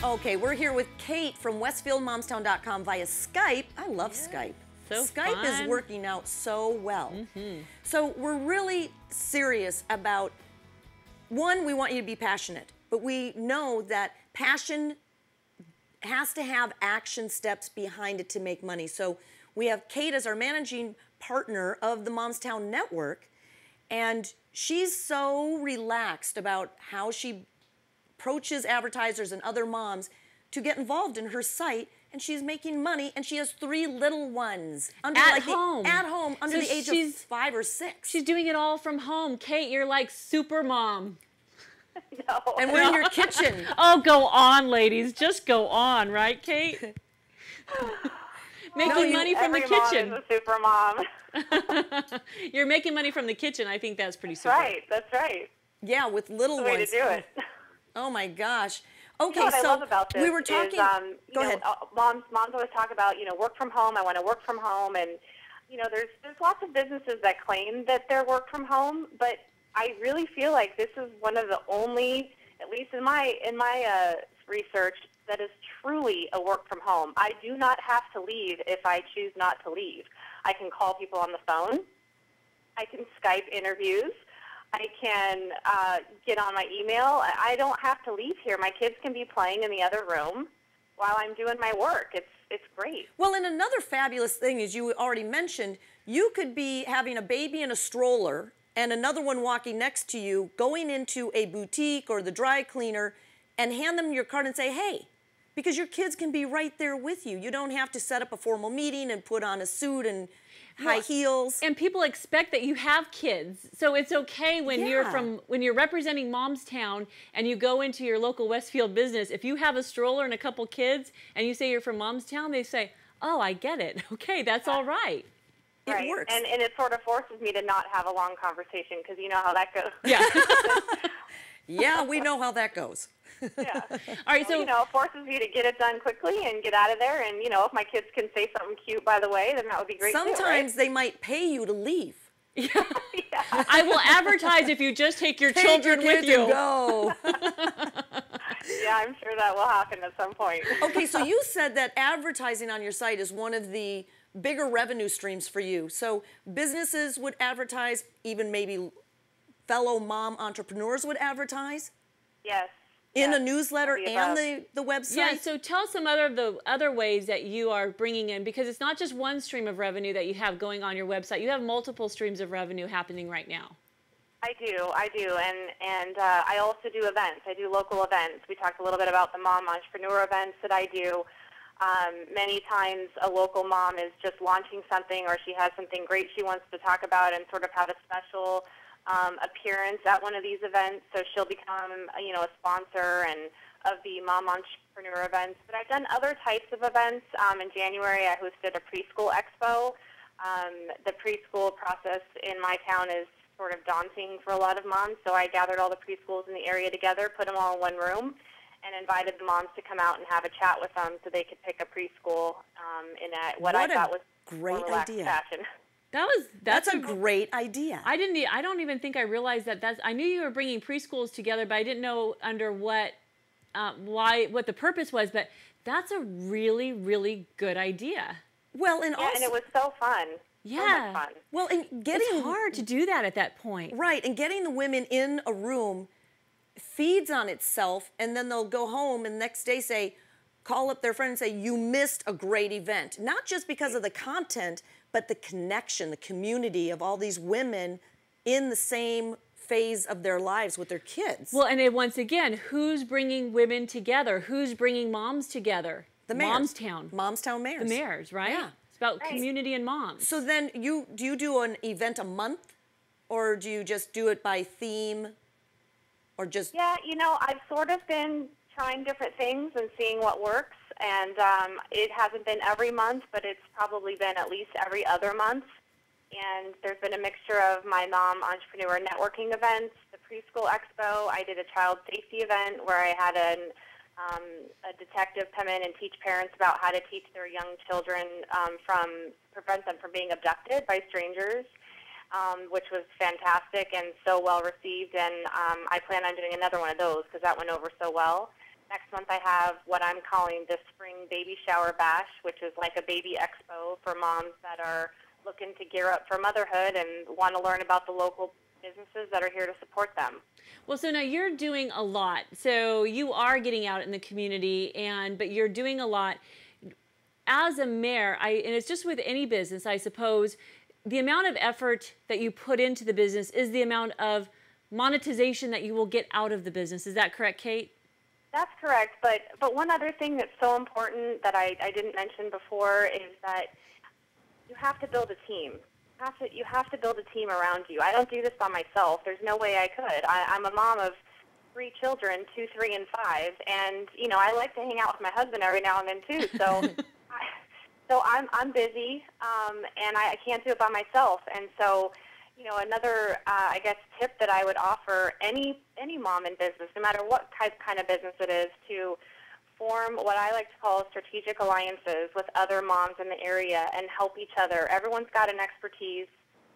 Okay, we're here with Kate from WestFieldMomsTown.com via Skype. I love Skype. So Skype fun. is working out so well. So we're really serious about, one, we want you to be passionate, but we know that passion has to have action steps behind it to make money. So we have Kate as our managing partner of the MomsTown network, and she's so relaxed about how she approaches advertisers and other moms to get involved in her site, and she's making money, and she has 3 little ones under At home under the age of 5 or 6. She's doing it all from home. Kate, you're like super mom. No. And we're in your kitchen. Oh, go on, ladies. Just go on, right, Kate? Making money from the kitchen. Every mom is a super mom. You're making money from the kitchen. I think that's pretty super. That's right. Yeah, with little That's the way ones. to do it. Oh my gosh. Okay, What I so love about this we were talking. is, go ahead. Moms always talk about, work from home. I want to work from home, and there's lots of businesses that claim that they're work from home, but I really feel like this is one of the only, at least in my research, that is truly a work from home. I do not have to leave if I choose not to leave. I can call people on the phone. I can Skype interviews. I can get on my email. I don't have to leave here. My kids can be playing in the other room while I'm doing my work. It's great. Well, and another fabulous thing, as you already mentioned, you could be having a baby in a stroller and another one walking next to you, going into a boutique or the dry cleaner and hand them your card and say, hey, because your kids can be right there with you. You don't have to set up a formal meeting and put on a suit and high heels. And people expect that you have kids, so it's okay when you're representing MomsTown and you go into your local Westfield business. If you have a stroller and a couple kids and you say you're from MomsTown, they say, "Oh, I get it. Okay, that's all right." Right. It works. And it sort of forces me to not have a long conversation because you know how that goes. Yeah. Yeah, we know how that goes. Yeah. All right, so it forces me to get it done quickly and get out of there. And if my kids can say something cute, by the way, then that would be great. Sometimes too, they might pay you to leave. yeah. I will advertise if you just take your children with you. And go. Yeah, I'm sure that will happen at some point. Okay, so you said that advertising on your site is one of the bigger revenue streams for you. So businesses would advertise, even maybe fellow mom entrepreneurs would advertise? Yes. In a newsletter and the website? Yeah, so tell us some of the other ways that you are bringing in, because it's not just one stream of revenue that you have going on your website. You have multiple streams of revenue happening right now. I do, and I also do events. I do local events. We talked a little bit about the mom entrepreneur events that I do. Many times a local mom is just launching something, or she has something great she wants to talk about and sort of have a special appearance at one of these events, so she'll become, a sponsor of the Mom Entrepreneur events. But I've done other types of events. In January, I hosted a preschool expo. The preschool process in my town is sort of daunting for a lot of moms, so I gathered all the preschools in the area together, put them all in one room, and invited the moms to come out and have a chat with them so they could pick a preschool in what I thought was great idea. Fashion. That's a great idea. I don't even think I realized that. I knew you were bringing preschools together, but I didn't know under what the purpose was. But that's a really, really good idea. Well, and also, and it was so fun. Yeah. So much fun. Well, and it's hard to do that at that point. Right, and getting the women in a room feeds on itself, and then they'll go home and the next day call up their friend and say, you missed a great event. Not just because of the content, but the connection, the community of all these women in the same phase of their lives with their kids. Well, and once again, who's bringing women together? Who's bringing moms together? The mayors. MomsTown. MomsTown mayors. The mayors, right? Yeah. It's about community and moms. So then do you do an event a month, or do you just do it by theme, or just... Yeah, I've sort of been trying different things and seeing what works. And it hasn't been every month, but it's probably been at least every other month. And there's been a mixture of my mom entrepreneur networking events, the preschool expo. I did a child safety event where I had a detective come in and teach parents about how to teach their young children prevent them from being abducted by strangers, which was fantastic and so well received. And I plan on doing another one of those because that went over so well. Next month I have what I'm calling the Spring Baby Shower Bash, which is like a baby expo for moms that are looking to gear up for motherhood and want to learn about the local businesses that are here to support them. Well, so now you're doing a lot. So you are getting out in the community, but you're doing a lot. As a mayor, and it's just with any business, I suppose, the amount of effort that you put into the business is the amount of monetization that you will get out of the business. Is that correct, Kate? That's correct, but one other thing that's so important that I didn't mention before is that you have to build a team. You have to build a team around you. I don't do this by myself. There's no way I could. I'm a mom of 3 children, 2, 3, and 5, and I like to hang out with my husband every now and then too. So I'm busy, and I can't do it by myself. And so, another I guess tip that I would offer any mom in business, no matter what kind of business it is, to form what I like to call strategic alliances with other moms in the area and help each other. Everyone's got an expertise.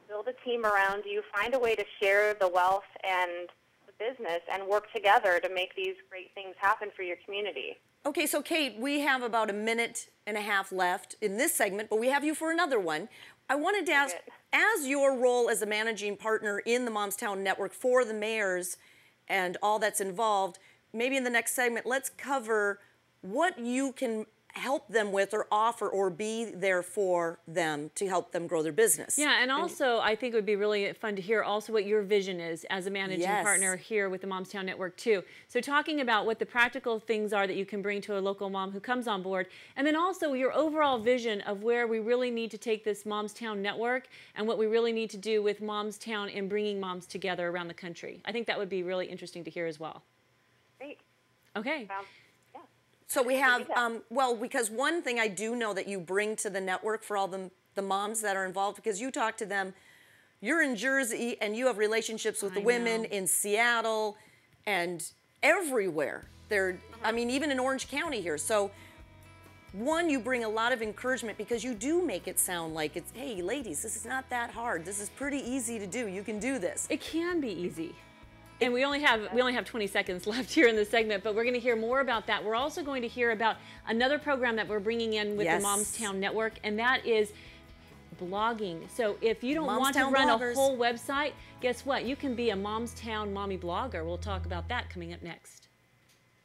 Build a team around you. Find a way to share the wealth and the business and work together to make these great things happen for your community. Okay, so Kate, we have about a minute and a half left in this segment, but we have you for another one. I wanted to ask, as your role as a managing partner in the MomsTown network for the mayors and all that's involved, maybe in the next segment, let's cover what you can help them with or offer or be there for them to help them grow their business. Yeah, and also I think it would be really fun to hear also what your vision is as a managing partner here with the MomsTown Network too. So talking about what the practical things are that you can bring to a local mom who comes on board, and then also your overall vision of where we really need to take this MomsTown Network and what we really need to do with MomsTown in bringing moms together around the country. I think that would be really interesting to hear as well. Great. Okay. So we have, well, because one thing I do know that you bring to the network for all the moms that are involved, because you talk to them, you're in Jersey and you have relationships with the women in Seattle and everywhere. I mean, even in Orange County here. So one, you bring a lot of encouragement because you do make it sound like it's, hey, ladies, this is not that hard. This is pretty easy to do. You can do this. It can be easy. And we only have 20 seconds left here in this segment, but we're going to hear more about that. We're also going to hear about another program that we're bringing in with the MomsTown Network, and that is blogging. So if you don't want to run a whole website, guess what? You can be a MomsTown mommy blogger. We'll talk about that coming up next.